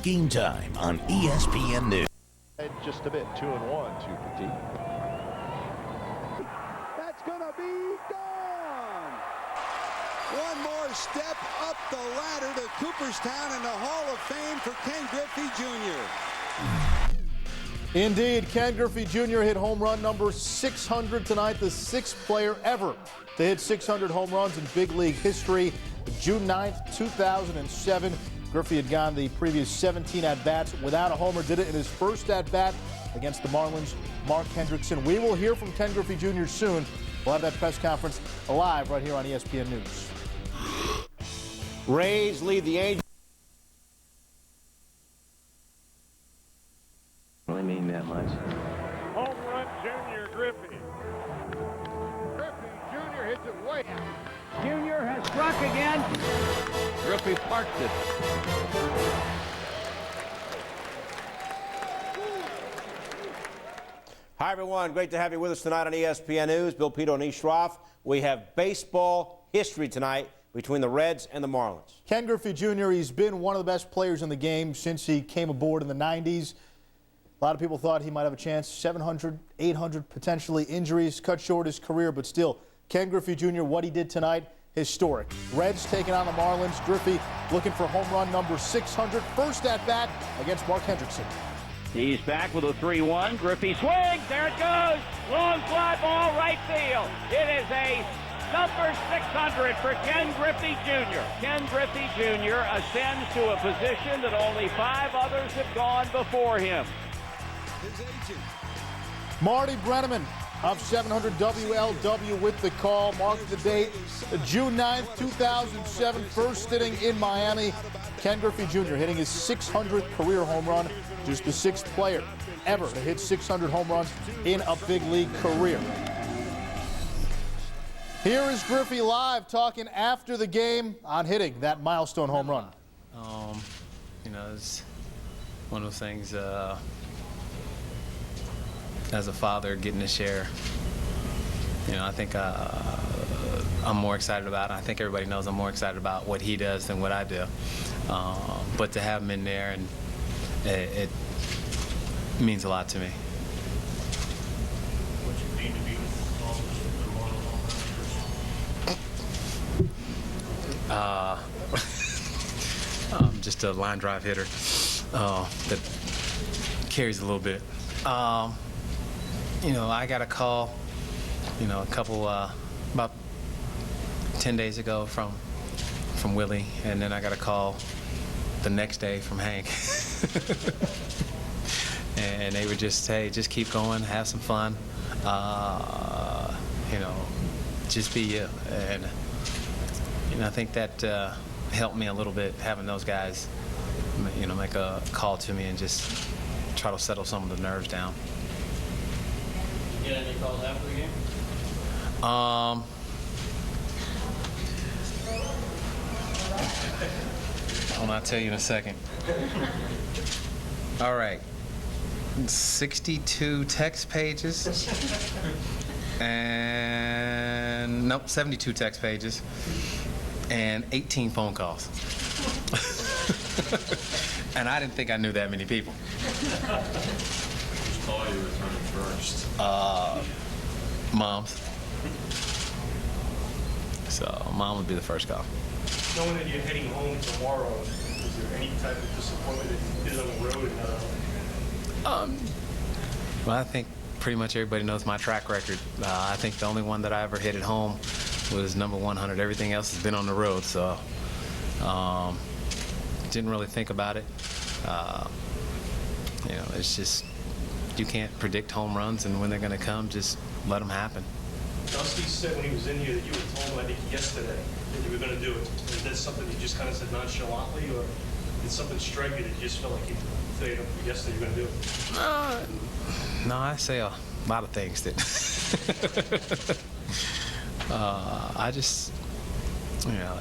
Game Time on ESPN News. Just a bit, 2-1 to Petit. That's gonna be gone. One more step up the ladder to Cooperstown in the Hall of Fame for Ken Griffey Jr. Indeed, Ken Griffey Jr. hit home run number 600 tonight, the sixth player ever to hit 600 home runs in big league history. June 9th, 2007. Griffey had gone the previous 17 at-bats without a homer, did it in his first at-bat against the Marlins, Mark Hendrickson. We will hear from Ken Griffey Jr. soon. We'll have that press conference live right here on ESPN News. Rays lead the Angels. Really mean that much. Home run, Junior Griffey. Griffey Jr. hits it way out. Junior has struck again. Griffey parked it. Hi, everyone. Great to have you with us tonight on ESPN News. Bill Pito and Ish Roth. We have baseball history tonight between the Reds and the Marlins. Ken Griffey Jr., he's been one of the best players in the game since he came aboard in the 90s. A lot of people thought he might have a chance. 700, 800 potentially injuries, cut short his career, but still, Ken Griffey Jr., what he did tonight, historic. Reds taking on the Marlins. Griffey looking for home run number 600. First at bat against Mark Hendrickson. He's back with a 3-1. Griffey swings. There it goes. Long fly ball, right field. It is a number 600 for Ken Griffey Jr. Ken Griffey Jr. ascends to a position that only 5 others have gone before him. His agent. Marty Brenneman of 700 WLW with the call. Mark the date, June 9th, 2007, first inning in Miami. Ken Griffey Jr. hitting his 600th career home run, just the sixth player ever to hit 600 home runs in a big league career. Here is Griffey live talking after the game on hitting that milestone home run. You know, it's one of those things, as a father, getting to share. You know, I think I'm more excited about it. I think everybody knows I'm more excited about what he does than what I do. But to have him in there, and it means a lot to me. What you need to be with Just a line drive hitter that carries a little bit. You know, I got a call, you know, a couple, about 10 days ago from Willie, and then I got a call the next day from Hank. And they would just say, just keep going, have some fun, you know, just be you. And, you know, I think that helped me a little bit, having those guys, you know, make a call to me and just try to settle some of the nerves down. You get any calls after the game? I'll tell you in a second. All right. 62 text pages. And nope, 72 text pages. And 18 phone calls. And I didn't think I knew that many people. Who's call you returning first? Mom's. So Mom would be the first call. Knowing that you're heading home tomorrow, is there any type of disappointment that you did on the road? Well, I think pretty much everybody knows my track record. I think the only one that I ever hit at home was number 100. Everything else has been on the road, so didn't really think about it. You know, it's just, you can't predict home runs, and when they're going to come, just let them happen. Dusty said when he was in here that you had told him, I think yesterday, that you were going to do it. Is that something you just kind of said nonchalantly, or did something strike you that you just felt like you said yesterday you were going to do it? No, I say a lot of things that I just, you know,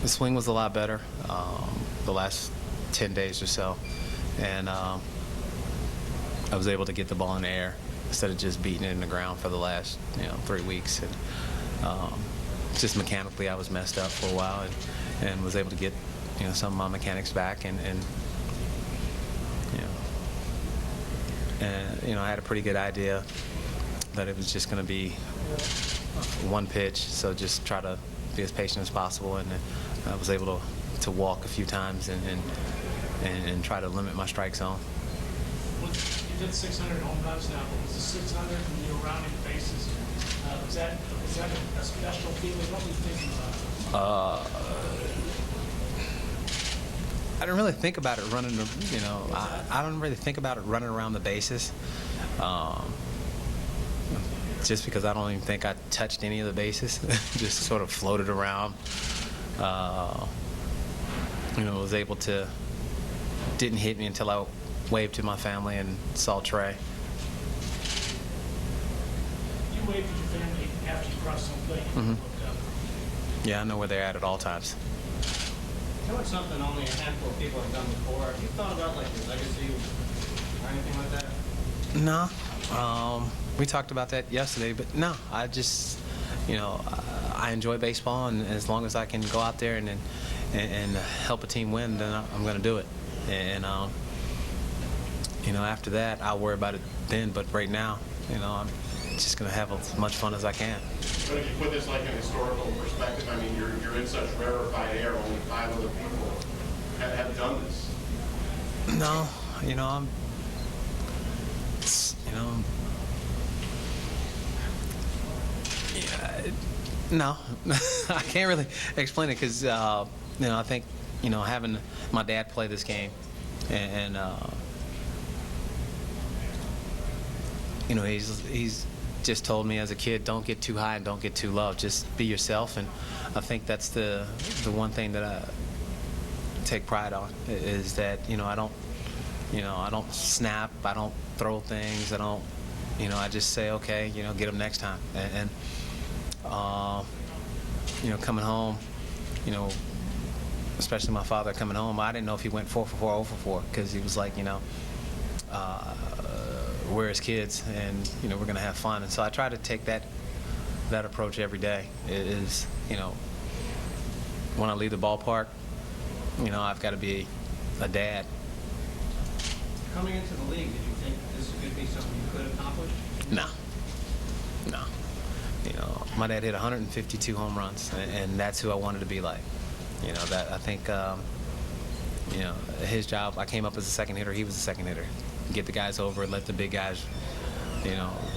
the swing was a lot better the last 10 days or so, and I was able to get the ball in the air instead of just beating it in the ground for the last, 3 weeks. And just mechanically, I was messed up for a while, and was able to get, some of my mechanics back and And I had a pretty good idea that it was just going to be one pitch, so just try to be as patient as possible, and I was able to walk a few times and try to limit my strike zone. You did 600 home runs now, but was the 600 when you were rounding bases? Was that a special feeling? What were you thinking about? I didn't really think about it running. I don't really think about it running around the bases. Just because I don't even think I touched any of the bases, just sort of floated around. Was able to, didn't hit me until I waved to my family and saw Trey. You waved to your family after you crossed home plate. Mm-hmm. Yeah, I know where they're at all times. Doing something only a handful of people have done before. Have you thought about like your legacy or anything like that? No. We talked about that yesterday, but no, I just, I enjoy baseball, and as long as I can go out there and help a team win, then I'm going to do it. And after that, I'll worry about it then. But right now, I'm just going to have as much fun as I can. But if you put this like in historical perspective, I mean, you're in such rarefied air. Only 5 other people have done this. No, no, I can't really explain it because I think having my dad play this game and he's just told me as a kid, don't get too high and don't get too low, just be yourself. And I think that's the one thing that I take pride on is that I don't snap, I don't throw things, I don't I just say okay, get them next time. And coming home, especially my father coming home, I didn't know if he went 4 for 4, 0 for 4, because he was like, we're his kids, and we're gonna have fun. And so I try to take that approach every day. Is when I leave the ballpark, I've got to be a dad. Coming into the league, did you think this could be something you could accomplish? No. My dad hit 152 home runs, and that's who I wanted to be like. That I think, his job. I came up as a second hitter. He was a second hitter. Get the guys over and let the big guys,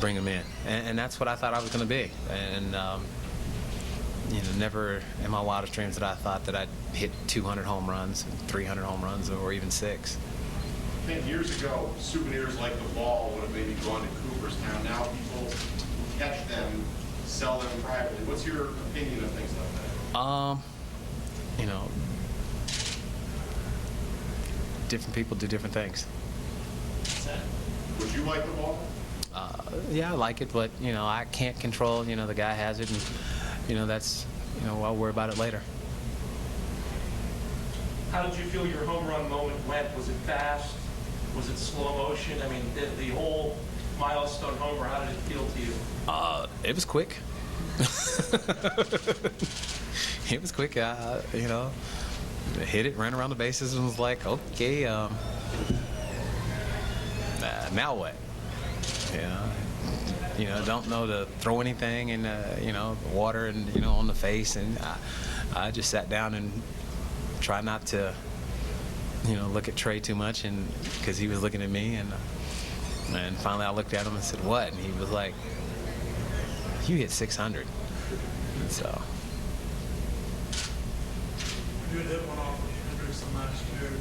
bring them in. And that's what I thought I was going to be. And never in my wildest dreams that I thought that I'd hit 200 home runs, 300 home runs, or even 6. I think years ago, souvenirs like the ball would have maybe gone to Cooperstown. Now people catch them, sell them privately. What's your opinion of things like that? Different people do different things. Would you like the ball? Yeah, I like it, but I can't control. The guy has it, and that's I'll worry about it later. How did you feel your home run moment went? Was it fast? Was it slow motion? I mean, the whole milestone homer, how did it feel to you? It was quick. It was quick. Hit it, ran around the bases, and was like, okay, now what? Don't know to throw anything in, water and, on the face. And I just sat down and tried not to, look at Trey too much, and because he was looking at me. And finally I looked at him and said, what? And he was like, you hit 600. And so. You had hit one off with Hendrickson last year. Did you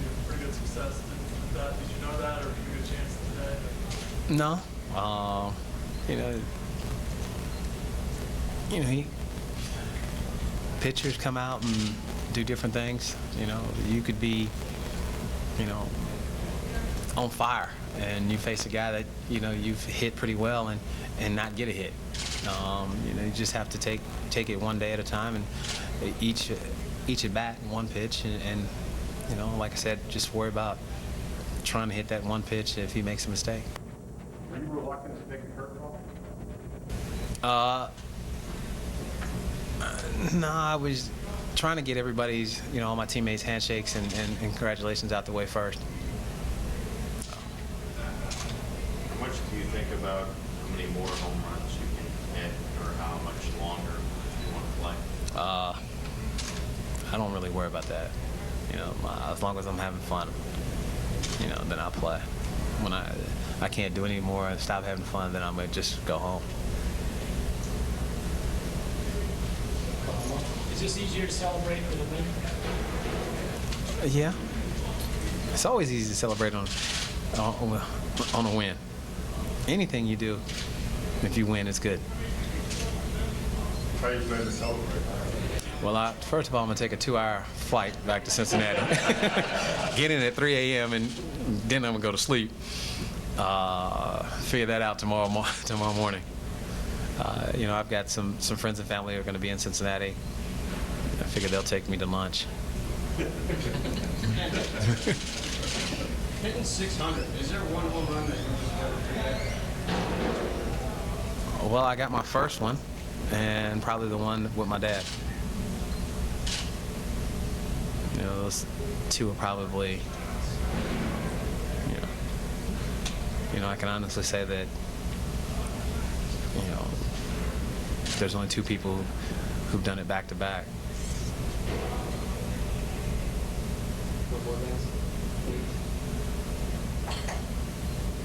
have pretty good success with that? Did you know that, or did you get a chance today? No. Pitchers come out and do different things. You could be, on fire, and you face a guy that, you've hit pretty well and not get a hit. You just have to take it one day at a time, and each at bat, one pitch, and like I said, just worry about trying to hit that one pitch if he makes a mistake. Were you reluctant to take a curveball? No, I was trying to get everybody's, all my teammates' handshakes and congratulations out the way first. about how many more home runs you can hit or how much longer you want to play? I don't really worry about that. You know, as long as I'm having fun, you know, then I'll play. When I can't do any more and stop having fun, then I'm gonna just go home. Is this easier to celebrate with a win? Yeah. It's always easy to celebrate on a win. Anything you do, if you win, it's good. How are you planning to celebrate? Well, first of all, I'm going to take a 2-hour flight back to Cincinnati. Get in at 3 a.m. and then I'm going to go to sleep. Figure that out tomorrow morning. You know, I've got some friends and family who are going to be in Cincinnati. I figure they'll take me to lunch. Hitting 600, is there one home run that you just never forget? Well, I got my first one, and probably the one with my dad. You know, those two are probably, you know, I can honestly say that, you know, there's only two people who've done it back to back.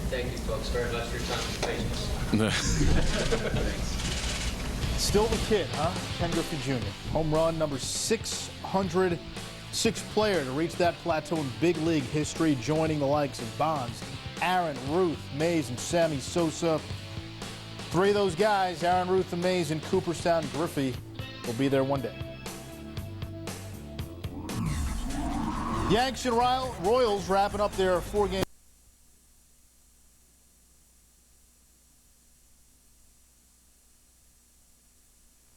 Thank you, folks, very much for your time and patience. Still the kid, huh? Ken Griffey Jr. Home run number 600. Sixth player to reach that plateau in big league history, joining the likes of Bonds, Aaron, Ruth, Mays, and Sammy Sosa. Three of those guys, Aaron, Ruth, and Mays in Cooperstown. Griffey will be there one day. Yanks and Royals wrapping up their 4-game